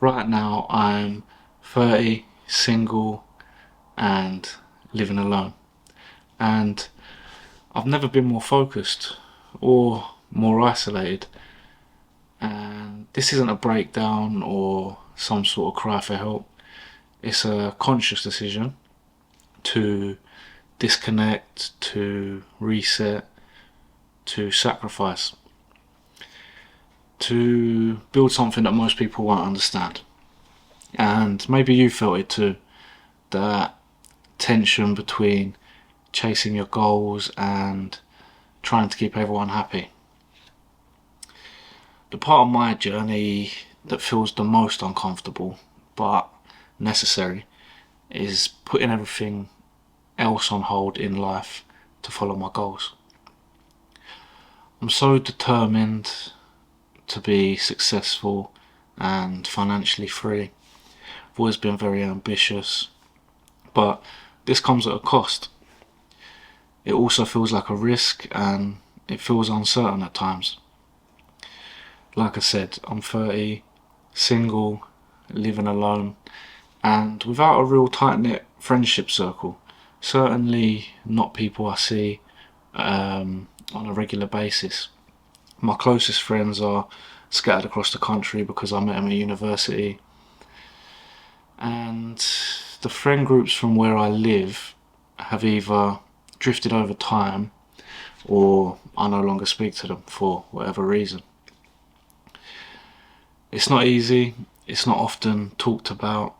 Right now I'm 30, single and living alone. And I've never been more focused or more isolated. And this isn't a breakdown or some sort of cry for help. It's a conscious decision to disconnect, to reset, to sacrifice, to build something that most people won't understand. And maybe you felt it too, that tension between chasing your goals and trying to keep everyone happy. The part of my journey that feels the most uncomfortable but necessary is putting everything else on hold in life to follow my goals. I'm so determined to be successful and financially free. I've always been very ambitious, but this comes at a cost. It also feels like a risk and it feels uncertain at times. Like I said, I'm 30, single, living alone, and without a real tight-knit friendship circle. Certainly not people I see on a regular basis. My closest friends are scattered across the country because I met them at university, and the friend groups from where I live have either drifted over time or I no longer speak to them for whatever reason. It's not easy, it's not often talked about.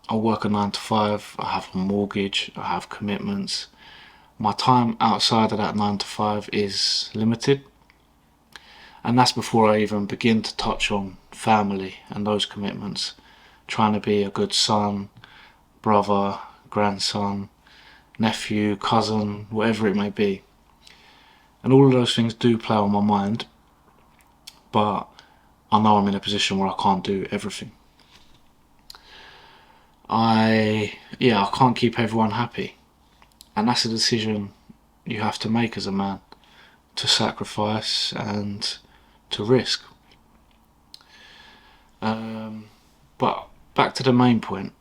I work a 9 to 5, I have a mortgage, I have commitments. My time outside of that 9 to 5 is limited, and that's before I even begin to touch on family and those commitments. Trying to be a good son, brother, grandson, nephew, cousin, whatever it may be. And all of those things do play on my mind, but I know I'm in a position where I can't do everything. I can't keep everyone happy. And that's a decision you have to make as a man, to sacrifice and to risk. But back to the main point,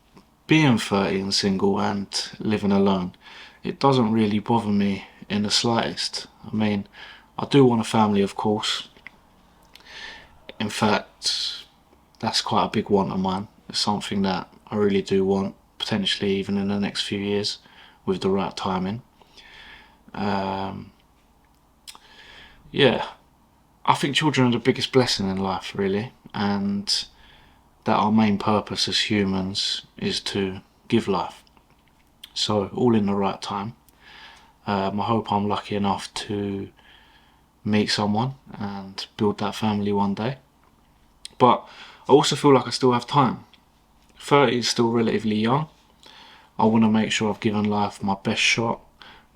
being 30 and single and living alone, it doesn't really bother me in the slightest. I mean, I do want a family, of course. In fact, that's quite a big want of mine. It's something that I really do want, potentially even in the next few years, with the right timing. Yeah, I think children are the biggest blessing in life, really, and that our main purpose as humans is to give life. So, all in the right time. I hope I'm lucky enough to meet someone and build that family one day. But I also feel like I still have time. 30 is still relatively young. I want to make sure I've given life my best shot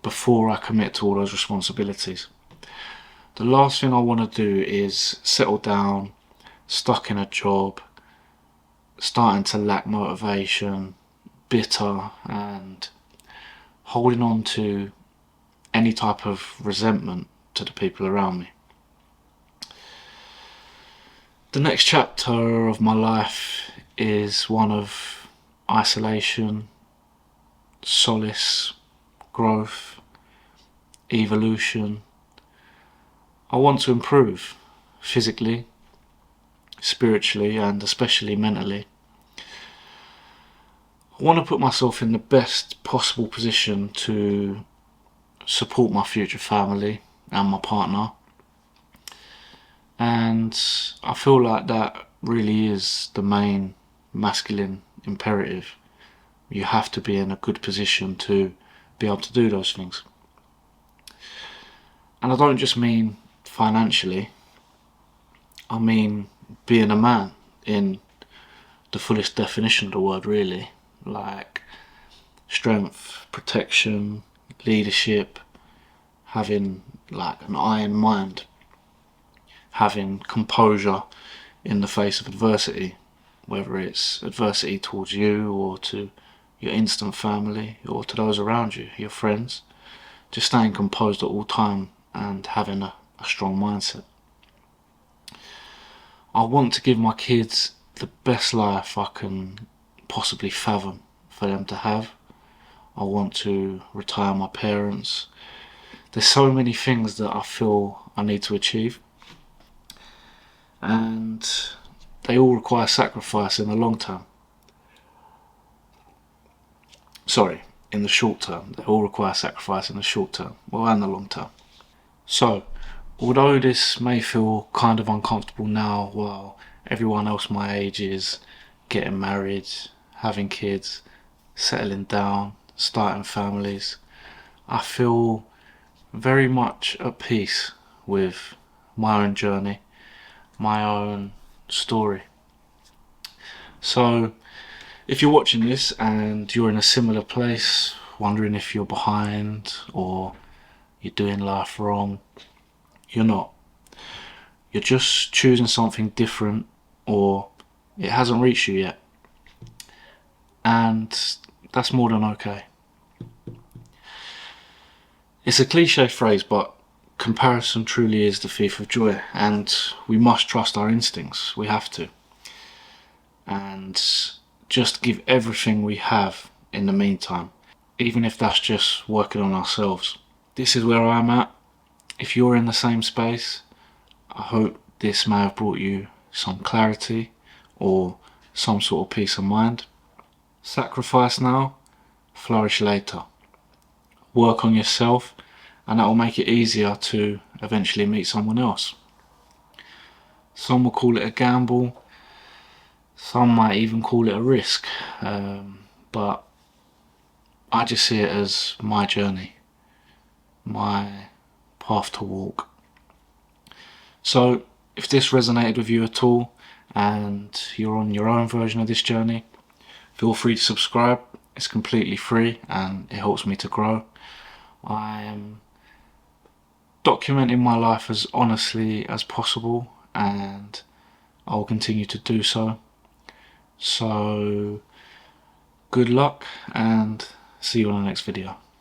before I commit to all those responsibilities. The last thing I want to do is settle down, stuck in a job, starting to lack motivation, bitter, and holding on to any type of resentment to the people around me. The next chapter of my life is one of isolation, solace, growth, evolution. I want to improve physically, spiritually, and especially mentally. I want to put myself in the best possible position to support my future family and my partner. And I feel like that really is the main masculine imperative. You have to be in a good position to be able to do those things. And I don't just mean financially, I mean being a man in the fullest definition of the word, really. Like strength, protection, leadership, having like an iron mind, having composure in the face of adversity, whether it's adversity towards you or to your instant family or to those around you, your friends. Just staying composed at all time and having a strong mindset. I want to give my kids the best life I can possibly fathom for them to have. I want to retire my parents. There's so many things that I feel I need to achieve, and they all require sacrifice in the long term. Sorry, in the short term. They all require sacrifice in the short term, well, and the long term. So, although this may feel kind of uncomfortable now while everyone else my age is getting married, having kids, settling down, starting families, I feel very much at peace with my own journey, my own story. So, if you're watching this and you're in a similar place, wondering if you're behind or you're doing life wrong, you're not. You're just choosing something different, or it hasn't reached you yet. And that's more than okay. It's a cliche phrase, but comparison truly is the thief of joy, and we must trust our instincts. We have to. And just give everything we have in the meantime, even if that's just working on ourselves. This is where I'm at. If you're in the same space, I hope this may have brought you some clarity or some sort of peace of mind. Sacrifice now, flourish later. Work on yourself, and that will make it easier to eventually meet someone else. Some will call it a gamble, some might even call it a risk, but I just see it as my journey, my path to walk. So if this resonated with you at all and you're on your own version of this journey, feel free to subscribe. It's completely free and it helps me to grow. I am documenting my life as honestly as possible, and I'll continue to do so. So good luck and see you on the next video.